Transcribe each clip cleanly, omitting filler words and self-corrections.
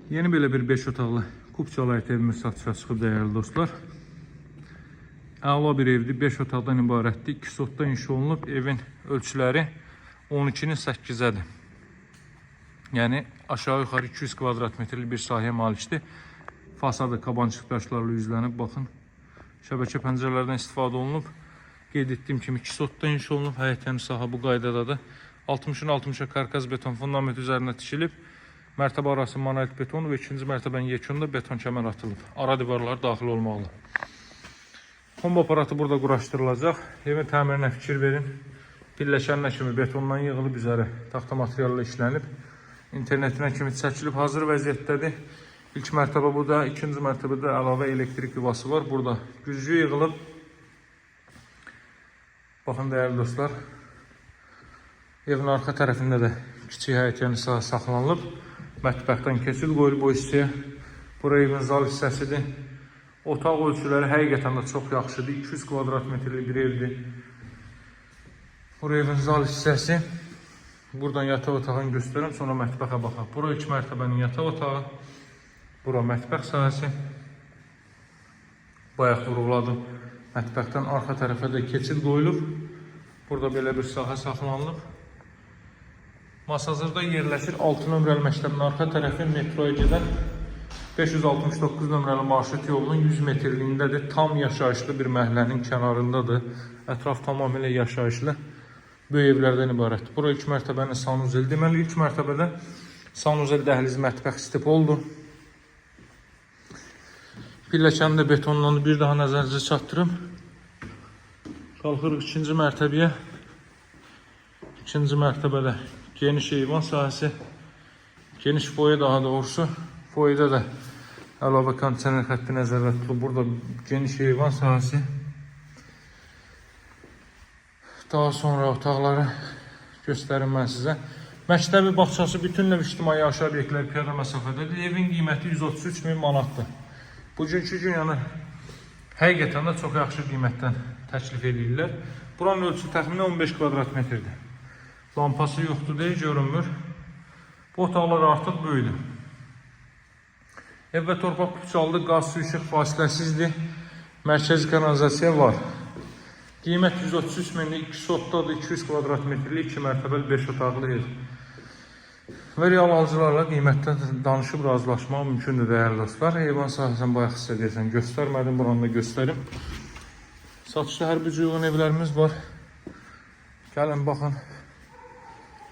Yeni belə bir 5 otaqlı Kupçalayt evimiz satışa çıxıb dəyərli dostlar. Əla bir evdir, 5 otaqdan ibarətdir. 2 sotda inşa olunub, evin ölçüləri 12-nin 8-ədir. Yəni aşağı yuxarı 200 kvadrat metrlik bir sahəyə malikdir. Fasadı kabançıq daşlarla yüzlənib, baxın. Şəbəkə pəncərələrdən istifadə olunub. Qeyd etdiyim kimi 2 sotda inşa olunub, həyətən sahə bu qaydadadır. 60-ın 60-a karkaz beton fundament üzərində tikilib. Mərtəbə arası monolit beton və ikinci mərtəbənin yekununda beton kəmər atılıb. Ara divarlar daxil olmalı. Kombo aparatı burada quraşdırılacaq. Evin təmirinə fikir verin. Birləşənlə kimi betondan yığılıb, üzəri taxta materialla işlənib. İnternetinə kimi çəkilib, hazır vəziyyətdədir. İlk mərtəbə bu da, ikinci mərtəbədə əlavə elektrik yuvası var. Burada güzgü yığılıb. Baxın dəyərli dostlar. Evin arxa tərəfində də kiçik həyətəni saxlanılıb. Mətbəxdən keçid qoyulub o hissəyə. Bura evin zal hissəsidir. Otaq ölçüləri həqiqətən də çox yaxşıdır. 200 kvadrat metrlik bir evdir. Bura evin zal hissəsi. Buradan yataq otağını göstərim, sonra mətbəxə baxaq. Bura 2 mərtəbənin yataq otağı. Bura mətbəx sahəsi. Bayaq vuruladım. Mətbəxdən arxa tərəfə də keçid qoyulub. Burada belə bir sahə saxlanılıb. Masazırda yerləşir 6 nömrəli məktəbin arxa tərəfi metroya gedən 569 nömrəli marşrut yolunun 100 metrliyindədir. Tam yaşayışlı bir məhəllənin kənarındadır. Ətraf tamamilə yaşayışlı böyük evlərdən ibarətdir. Bura ilk mərtəbənin sanuzel. Deməli, ilk mərtəbədə sanuzel dəhliz mətbəx istip oldu. Pilləkəni də betonlandı. Bir daha nəzərinizə çatdırım. Qalxırıq ikinci mərtəbəyə. İkinci mərtəbədə geniş eyvan sahəsi, geniş foye daha doğrusu. Foyede də əlavə kondisioner xətti nəzərdə tutulub. Burada geniş eyvan sahəsi. Daha sonra otaqları göstərim mən sizə. Məktəbi bağçası bütünlə ictimai yaşayış obyektləri piyada məsafədədir. Evin qiyməti 133.000 manatdır. Bugünkü gün yəni həqiqətən də çox yaxşı qiymətdən təklif edirlər. Buranın ölçüsü təxminən 15 kvadrat metrdir. Lampası yoxdur deyə görünmür. Bu otaqlar artıq böyüdür. Ev və torpaq kupçalıdır, qaz, su, işıq fasiləsizdir. Mərkəzi kanalizasiya var. Qiymət 133.000, 2 sotdadır, 200 kvadrat metrlik, 2 mərtəbəli 5 otaqlı ev. Və real alıcılarla qiymətdən danışıb razılaşmaq mümkündür dəyərli dostlar. Eyvan sahəsindən bayaq hiss edirsən, göstərmədim, buranı da göstərim. Satışda hər bir uyğun evlərimiz var. Gəlin baxın.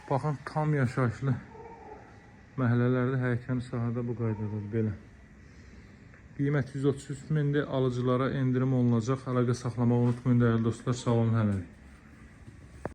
Baxın, tam yaşayışlı məhəllələrdə həyəkəni sahədə bu qaydadadır belə. Qiymət 133.000-dir, alıcılara endirim olunacaq. Əlaqə saxlamaq unutmayın dəyərli dostlar, sağ olun, hələlik.